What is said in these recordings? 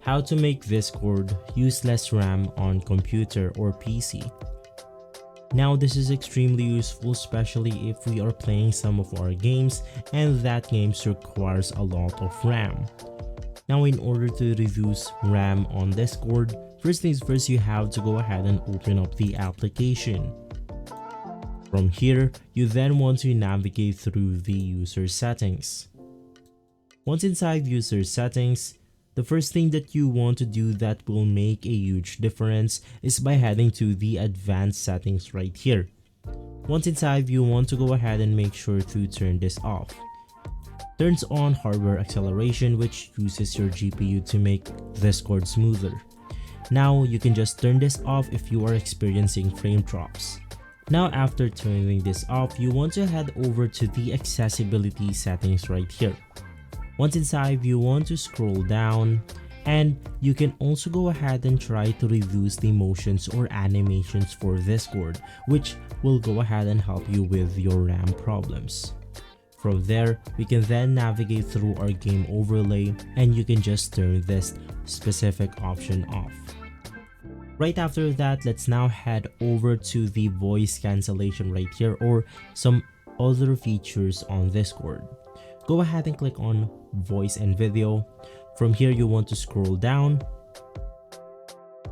How to make Discord use less RAM on computer or PC. Now this is extremely useful, especially if we are playing some of our games and that games requires a lot of RAM. Now in order to reduce RAM on Discord, first things first, you have to go ahead and open up the application. From here, you then want to navigate through the user settings. Once inside user settings, the first thing that you want to do that will make a huge difference is by heading to the advanced settings right here. Once inside, you want to go ahead and make sure to turn this off. Turns on hardware acceleration, which uses your GPU to make Discord smoother. Now you can just turn this off if you are experiencing frame drops. Now after turning this off, you want to head over to the accessibility settings right here. Once inside, you want to scroll down and you can also go ahead and try to reduce the motions or animations for Discord, which will go ahead and help you with your RAM problems. From there, we can then navigate through our game overlay and you can just turn this specific option off. Right after that, let's now head over to the voice cancellation right here or some other features on Discord. Go ahead and click on voice and video. From here, you want to scroll down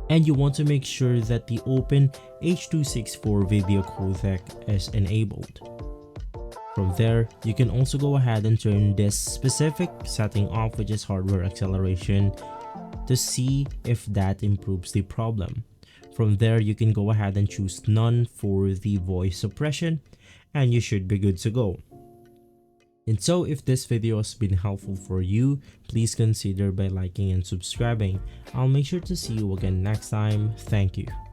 and you want to make sure that the open H.264 video codec is enabled. From there, you can also go ahead and turn this specific setting off, which is hardware acceleration, to see if that improves the problem. From there, you can go ahead and choose none for the voice suppression and you should be good to go. And so if this video has been helpful for you, please consider by liking and subscribing. I'll make sure to see you again next time. Thank you.